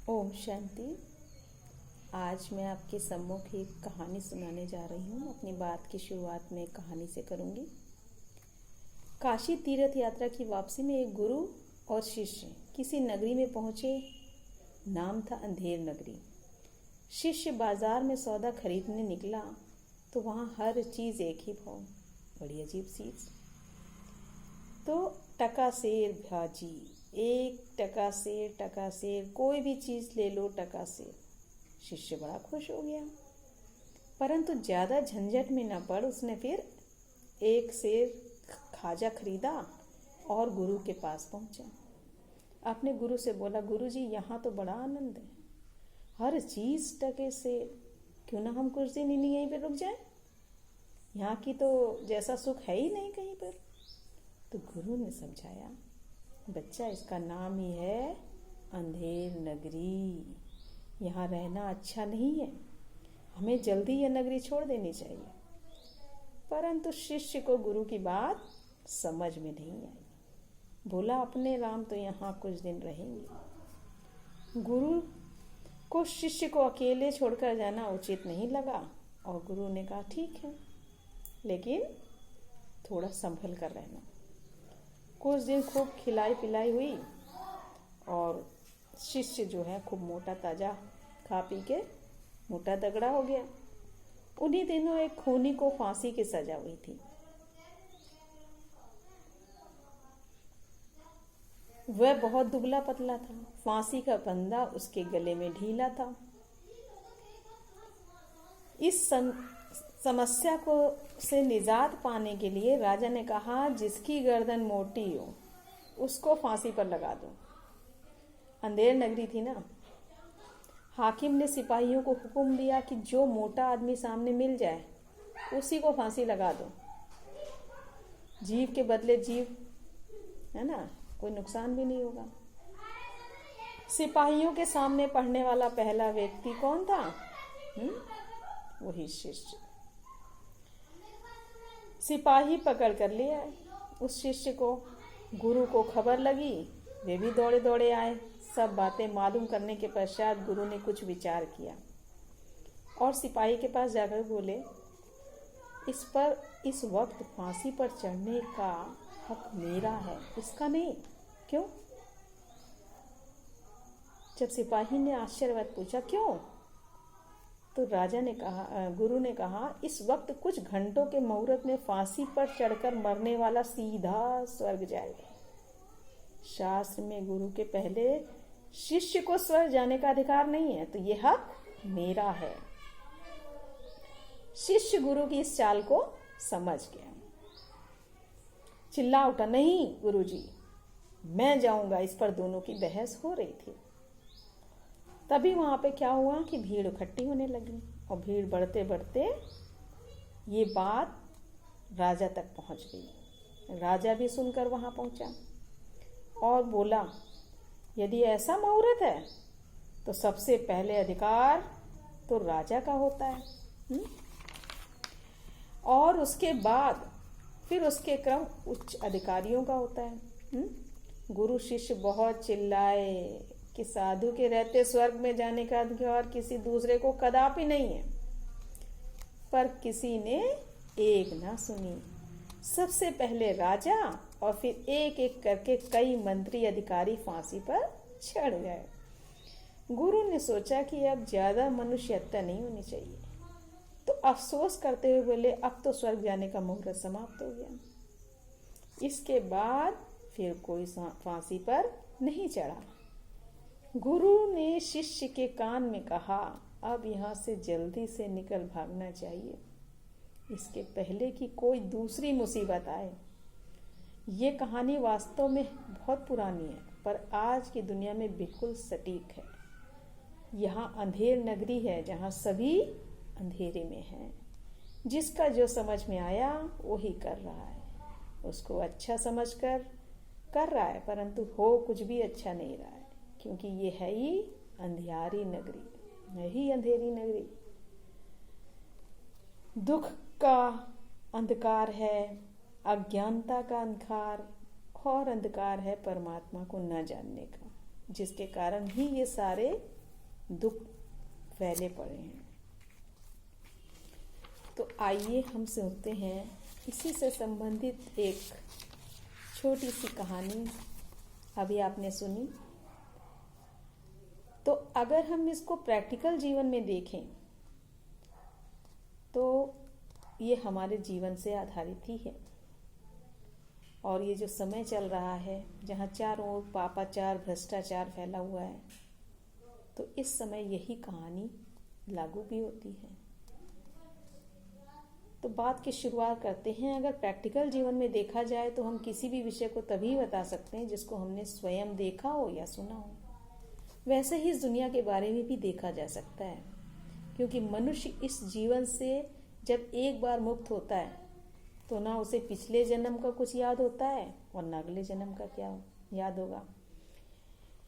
ओम शांति। आज मैं आपके सम्मुख एक कहानी सुनाने जा रही हूँ। अपनी बात की शुरुआत में एक कहानी से करूँगी। काशी तीर्थ यात्रा की वापसी में एक गुरु और शिष्य किसी नगरी में पहुँचे। नाम था अंधेर नगरी। शिष्य बाजार में सौदा खरीदने निकला तो वहाँ हर चीज़ एक ही भाव। बड़ी अजीब चीज़। तो टका सेर भाजी, 1 टका सेर, कोई भी चीज़ ले लो टका सेर। शिष्य बड़ा खुश हो गया, परंतु ज़्यादा झंझट में न पड़ उसने फिर 1 सेर खाजा खरीदा और गुरु के पास पहुंचा। अपने गुरु से बोला, गुरु जी यहाँ तो बड़ा आनंद है, हर चीज़ टके सेर, क्यों ना हम कुछ दिन इन्हीं यहीं पर रुक जाएं? यहाँ की तो जैसा सुख है ही नहीं कहीं पर। तो गुरु ने समझाया, बच्चा इसका नाम ही है अंधेर नगरी। यहाँ रहना अच्छा नहीं है, हमें जल्दी यह नगरी छोड़ देनी चाहिए। परंतु शिष्य को गुरु की बात समझ में नहीं आई। बोला, अपने राम तो यहाँ कुछ दिन रहेंगे। गुरु को शिष्य को अकेले छोड़कर जाना उचित नहीं लगा और गुरु ने कहा, ठीक है, लेकिन थोड़ा संभल कर रहना। कुछ दिन खूब खिलाई पिलाई हुई और शिष्य जो है खूब मोटा ताजा खा पी के मोटा तगड़ा हो गया। उन्हीं दिनों एक खूनी को फांसी की सजा हुई थी। वह बहुत दुबला पतला था। फांसी का फंदा उसके गले में ढीला था। इस समस्या को से निजात पाने के लिए राजा ने कहा, जिसकी गर्दन मोटी हो उसको फांसी पर लगा दो। अंधेर नगरी थी ना। हाकिम ने सिपाहियों को हुक्म दिया कि जो मोटा आदमी सामने मिल जाए उसी को फांसी लगा दो। जीव के बदले जीव, है ना, कोई नुकसान भी नहीं होगा। सिपाहियों के सामने पढ़ने वाला पहला व्यक्ति कौन था? वही शिष्य। सिपाही पकड़ कर ले आए उस शिष्य को। गुरु को खबर लगी, वे भी दौड़े दौड़े आए। सब बातें मालूम करने के पश्चात गुरु ने कुछ विचार किया और सिपाही के पास जाकर बोले, इस वक्त फांसी पर चढ़ने का हक मेरा है, इसका नहीं। क्यों? जब सिपाही ने आश्चर्यवत पूछा, क्यों? तो गुरु ने कहा, इस वक्त कुछ घंटों के मुहूर्त में फांसी पर चढ़कर मरने वाला सीधा स्वर्ग जाएगा। शास्त्र में गुरु के पहले शिष्य को स्वर्ग जाने का अधिकार नहीं है, तो यह हक मेरा है। शिष्य गुरु की इस चाल को समझ गया। चिल्ला उठा, नहीं गुरुजी, मैं जाऊंगा। इस पर दोनों की बहस हो रही थी। तभी वहां पे क्या हुआ कि भीड़ इकट्ठी होने लगी और भीड़ बढ़ते बढ़ते ये बात राजा तक पहुंच गई। राजा भी सुनकर वहां पहुंचा और बोला, यदि ऐसा मुहूर्त है तो सबसे पहले अधिकार तो राजा का होता है, और उसके बाद फिर उसके क्रम उच्च अधिकारियों का होता है। गुरु शिष्य बहुत चिल्लाए कि साधु के रहते स्वर्ग में जाने का अधिकार किसी दूसरे को कदापि नहीं है, पर किसी ने एक ना सुनी। सबसे पहले राजा और फिर एक एक करके कई मंत्री अधिकारी फांसी पर चढ़ गए। गुरु ने सोचा कि अब ज्यादा मनुष्यता नहीं होनी चाहिए, तो अफसोस करते हुए बोले, अब तो स्वर्ग जाने का मुहूर्त समाप्त हो गया। इसके बाद फिर कोई फांसी पर नहीं चढ़ा। गुरु ने शिष्य के कान में कहा, अब यहाँ से जल्दी से निकल भागना चाहिए, इसके पहले कि कोई दूसरी मुसीबत आए। ये कहानी वास्तव में बहुत पुरानी है, पर आज की दुनिया में बिल्कुल सटीक है। यहाँ अंधेर नगरी है जहाँ सभी अंधेरे में हैं। जिसका जो समझ में आया वही कर रहा है, उसको अच्छा समझकर कर रहा है, परंतु हो कुछ भी अच्छा नहीं रहा है, क्योंकि ये है ही अंधियारी नगरी, यही अंधेरी नगरी। दुख का अंधकार है, अज्ञानता का अंधकार, और अंधकार है परमात्मा को न जानने का, जिसके कारण ही ये सारे दुख फैले पड़े हैं। तो आइए हम सुनते हैं इसी से संबंधित एक छोटी सी कहानी। अभी आपने सुनी, तो अगर हम इसको प्रैक्टिकल जीवन में देखें तो ये हमारे जीवन से आधारित ही है। और ये जो समय चल रहा है जहाँ चारों ओर पापाचार भ्रष्टाचार फैला हुआ है, तो इस समय यही कहानी लागू भी होती है। तो बात की शुरुआत करते हैं। अगर प्रैक्टिकल जीवन में देखा जाए तो हम किसी भी विषय को तभी बता सकते हैं जिसको हमने स्वयं देखा हो या सुना हो। वैसे ही इस दुनिया के बारे में भी देखा जा सकता है, क्योंकि मनुष्य इस जीवन से जब एक बार मुक्त होता है तो ना उसे पिछले जन्म का कुछ याद होता है और ना अगले जन्म का क्या याद होगा।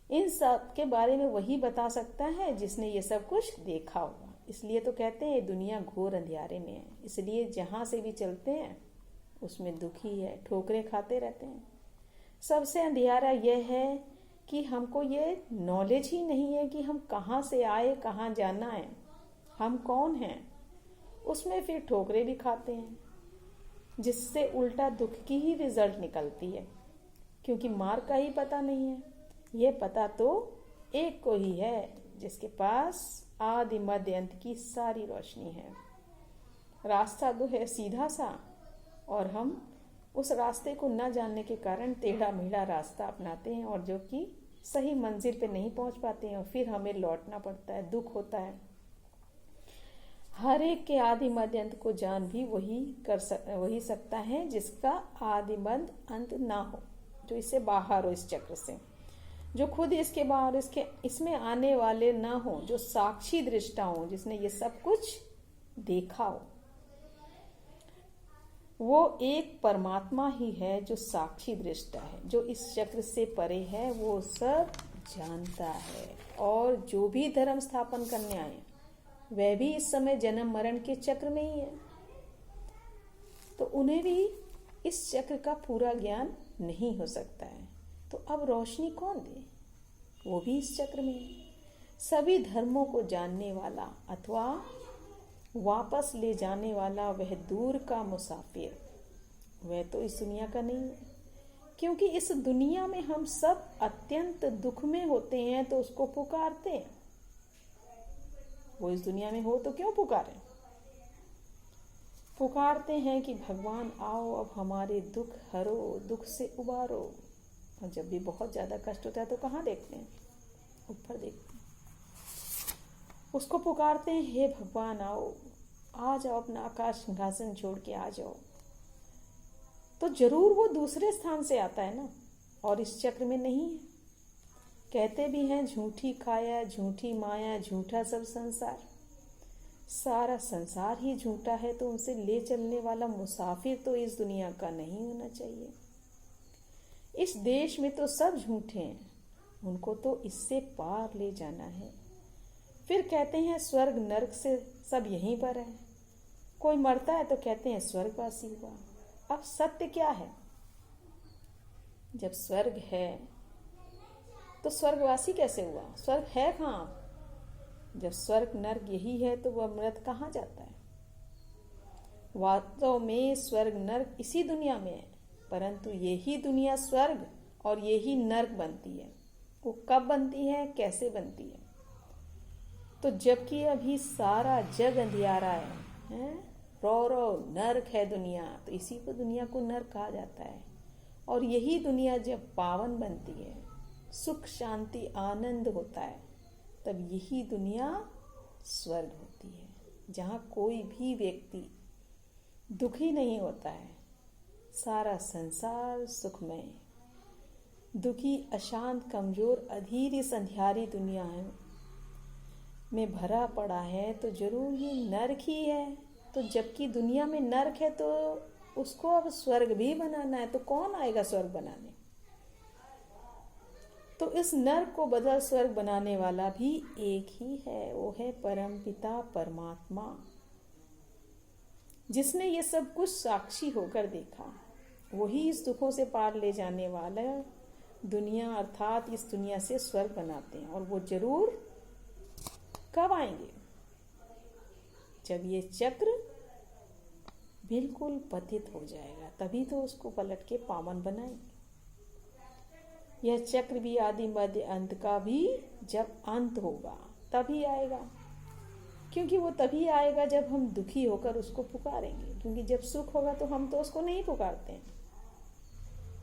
इन सब के बारे में वही बता सकता है जिसने ये सब कुछ देखा होगा। इसलिए तो कहते हैं दुनिया घोर अंधियारे में है। इसलिए जहाँ से भी चलते हैं उसमें दुख ही है, ठोकरें खाते रहते हैं। सबसे अंधियारा यह है कि हमको ये नॉलेज ही नहीं है कि हम कहाँ से आए, कहाँ जाना है, हम कौन हैं। उसमें फिर ठोकरें भी खाते हैं, जिससे उल्टा दुख की ही रिजल्ट निकलती है, क्योंकि मार्ग का ही पता नहीं है। ये पता तो एक को ही है जिसके पास आदि मध्य अंत की सारी रोशनी है। रास्ता तो है सीधा सा, और हम उस रास्ते को न जानने के कारण टेढ़ा मेढ़ा रास्ता अपनाते हैं, और जो कि सही मंजिल पे नहीं पहुंच पाते हैं, और फिर हमें लौटना पड़ता है, दुख होता है। हर एक के आदि मध्य अंत को जान भी वही सकता है जिसका आदि मध्य अंत ना हो, जो इससे बाहर हो, इस चक्र से, जो खुद इसके बाहर इसमें आने वाले ना हो, जो साक्षी दृष्टा हो, जिसने ये सब कुछ देखा हो। वो एक परमात्मा ही है जो साक्षी दृष्टा है, जो इस चक्र से परे है, वो सब जानता है। और जो भी धर्म स्थापन करने आए वह भी इस समय जन्म मरण के चक्र में ही है, तो उन्हें भी इस चक्र का पूरा ज्ञान नहीं हो सकता है। तो अब रोशनी कौन दे? वो भी इस चक्र में है। सभी धर्मों को जानने वाला अथवा वापस ले जाने वाला वह दूर का मुसाफिर, वह तो इस दुनिया का नहीं है। क्योंकि इस दुनिया में हम सब अत्यंत दुख में होते हैं तो उसको पुकारते हैं। वो इस दुनिया में हो तो क्यों पुकारें? पुकारते हैं कि भगवान आओ, अब हमारे दुख हरो, दुख से उबारो। और जब भी बहुत ज़्यादा कष्ट होता है तो कहाँ देखते हैं? ऊपर देखते हैं। उसको पुकारते हैं, हे भगवान आओ, आ जाओ, अपना आकाश सिंहासन छोड़ के आ जाओ। तो जरूर वो दूसरे स्थान से आता है ना, और इस चक्र में नहीं है। कहते भी हैं झूठी काया, झूठी माया, झूठा सब संसार। सारा संसार ही झूठा है, तो उनसे ले चलने वाला मुसाफिर तो इस दुनिया का नहीं होना चाहिए। इस देश में तो सब झूठे हैं, उनको तो इससे पार ले जाना है। फिर कहते हैं स्वर्ग नरक से सब यहीं पर है। कोई मरता है तो कहते हैं स्वर्गवासी हुआ। अब सत्य क्या है? जब स्वर्ग है तो स्वर्गवासी कैसे हुआ? स्वर्ग है कहाँ? जब स्वर्ग नर्क यही है तो वह मृत कहाँ जाता है? वास्तव में स्वर्ग नर्क इसी दुनिया में है, परंतु यही दुनिया स्वर्ग और यही नर्क बनती है। वो कब बनती है, कैसे बनती है? तो जबकि अभी सारा जग अंधियारा है, रो नर्क है दुनिया, तो इसी को दुनिया को नर्क कहा जाता है। और यही दुनिया जब पावन बनती है, सुख शांति आनंद होता है, तब यही दुनिया स्वर्ग होती है, जहाँ कोई भी व्यक्ति दुखी नहीं होता है। सारा संसार सुखमय, दुखी अशांत कमजोर अधीर इस अंधियारी दुनिया में भरा पड़ा है, तो जरूर ये नर्क ही है। तो जबकि दुनिया में नर्क है तो उसको अब स्वर्ग भी बनाना है, तो कौन आएगा स्वर्ग बनाने? तो इस नर्क को बदल स्वर्ग बनाने वाला भी एक ही है, वो है परम पिता परमात्मा, जिसने ये सब कुछ साक्षी होकर देखा। वही इस दुखों से पार ले जाने वाला दुनिया अर्थात इस दुनिया से स्वर्ग बनाते हैं, और वो जरूर कब आएंगे? जब ये चक्र बिल्कुल पतित हो जाएगा, तभी तो उसको पलट के पावन बनाएंगे। यह चक्र भी आदि मध्य अंत का भी जब अंत होगा तभी आएगा, क्योंकि वो तभी आएगा जब हम दुखी होकर उसको पुकारेंगे। क्योंकि जब सुख होगा तो हम तो उसको नहीं पुकारते हैं,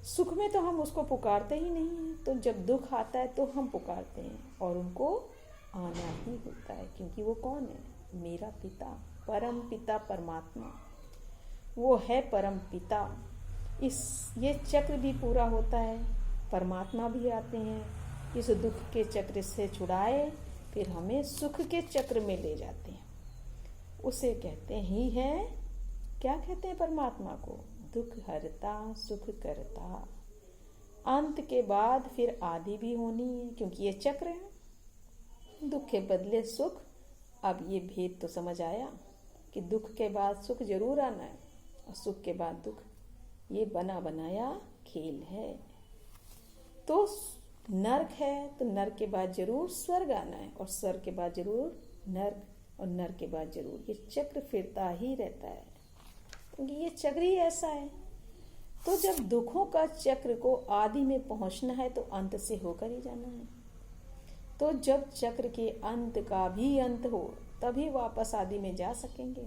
सुख में तो हम उसको पुकारते ही नहीं हैं। तो जब दुख आता है तो हम पुकारते हैं, और उनको आना ही होता है। क्योंकि वो कौन है? मेरा पिता, परम पिता परमात्मा, वो है परम पिता। ये चक्र भी पूरा होता है, परमात्मा भी आते हैं, इस दुख के चक्र से छुड़ाए, फिर हमें सुख के चक्र में ले जाते हैं। उसे कहते ही हैं, क्या कहते हैं परमात्मा को? दुख हरता सुख करता। अंत के बाद फिर आदि भी होनी है, क्योंकि ये चक्र है। दुख के बदले सुख। अब ये भेद तो समझ आया कि दुख के बाद सुख जरूर आना है, और सुख के बाद दुख। ये बना बनाया खेल है। तो नर्क है तो नर्क के बाद जरूर स्वर्ग आना है, और स्वर्ग के बाद जरूर नर्क, और नर्क के बाद जरूर। ये चक्र फिरता ही रहता है, क्योंकि ये चक्र ही ऐसा है। तो जब दुखों का चक्र को आदि में पहुंचना है तो अंत से होकर ही जाना है। तो जब चक्र के अंत का भी अंत हो तभी वापस आदि में जा सकेंगे।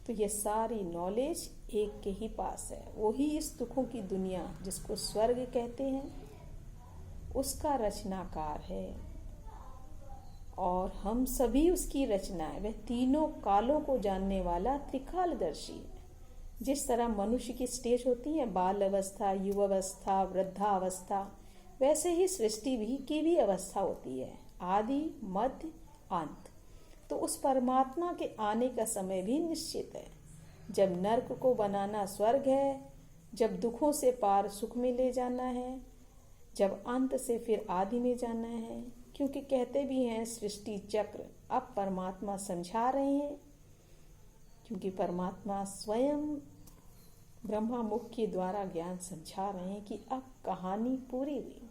तो ये सारी नॉलेज एक के ही पास है। वही इस दुखों की दुनिया, जिसको स्वर्ग कहते हैं, उसका रचनाकार है, और हम सभी उसकी रचना है। वह तीनों कालों को जानने वाला त्रिकालदर्शी है। जिस तरह मनुष्य की स्टेज होती है, बाल अवस्था, युवावस्था, वृद्धावस्था, वैसे ही सृष्टि भी की भी अवस्था होती है, आदि मध्य अंत। तो उस परमात्मा के आने का समय भी निश्चित है। जब नर्क को बनाना स्वर्ग है, जब दुखों से पार सुख में ले जाना है, जब अंत से फिर आदि में जाना है। क्योंकि कहते भी हैं सृष्टि चक्र, अब परमात्मा समझा रहे हैं, क्योंकि परमात्मा स्वयं ब्रह्मा मुख के द्वारा ज्ञान समझा रहे हैं कि अब कहानी पूरी हुई,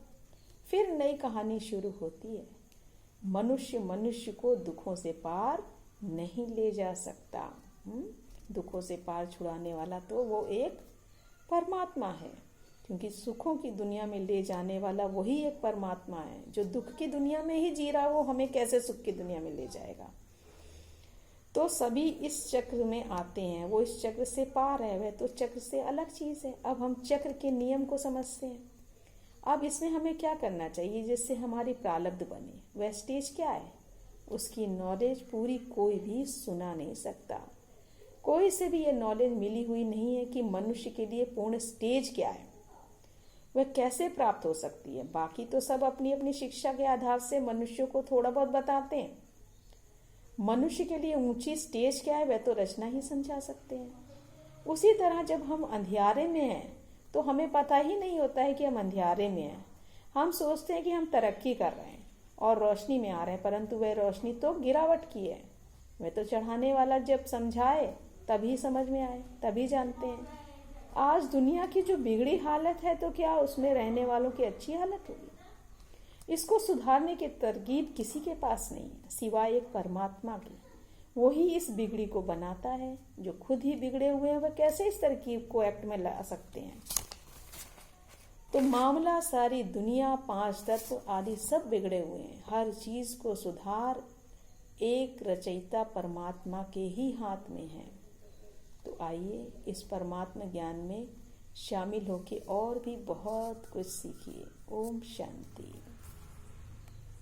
फिर नई कहानी शुरू होती है। मनुष्य को दुखों से पार नहीं ले जा सकता। दुखों से पार छुड़ाने वाला तो वो एक परमात्मा है, क्योंकि सुखों की दुनिया में ले जाने वाला वही एक परमात्मा है। जो दुख की दुनिया में ही जी रहा, वो हमें कैसे सुख की दुनिया में ले जाएगा? तो सभी इस चक्र में आते हैं, वो इस चक्र से पार है, वह तो चक्र से अलग चीज है। अब हम चक्र के नियम को समझते हैं। अब इसमें हमें क्या करना चाहिए जिससे हमारी प्रारब्ध बने? वह स्टेज क्या है? उसकी नॉलेज पूरी कोई भी सुना नहीं सकता। कोई से भी ये नॉलेज मिली हुई नहीं है कि मनुष्य के लिए पूर्ण स्टेज क्या है, वह कैसे प्राप्त हो सकती है। बाकी तो सब अपनी अपनी शिक्षा के आधार से मनुष्य को थोड़ा बहुत बताते हैं। मनुष्य के लिए ऊंची स्टेज क्या है, वह तो रचना ही समझा सकते हैं। उसी तरह जब हम अंधियारे में हैं तो हमें पता ही नहीं होता है कि हम अंधियारे में हैं। हम सोचते हैं कि हम तरक्की कर रहे हैं और रोशनी में आ रहे हैं, परंतु वह रोशनी तो गिरावट की है। वह तो चढ़ाने वाला जब समझाए तभी समझ में आए, तभी जानते हैं। आज दुनिया की जो बिगड़ी हालत है, तो क्या उसमें रहने वालों की अच्छी हालत होगी? इसको सुधारने की तरकीब किसी के पास नहीं है सिवाय एक परमात्मा की। वही इस बिगड़ी को बनाता है। जो खुद ही बिगड़े हुए हैं, वह कैसे इस तरकीब को एक्ट में ला सकते हैं? तो मामला सारी दुनिया, पांच तत्व आदि सब बिगड़े हुए हैं। हर चीज को सुधार एक रचयिता परमात्मा के ही हाथ में है। तो आइए इस परमात्मा ज्ञान में शामिल होकर और भी बहुत कुछ सीखिए। ओम शांति।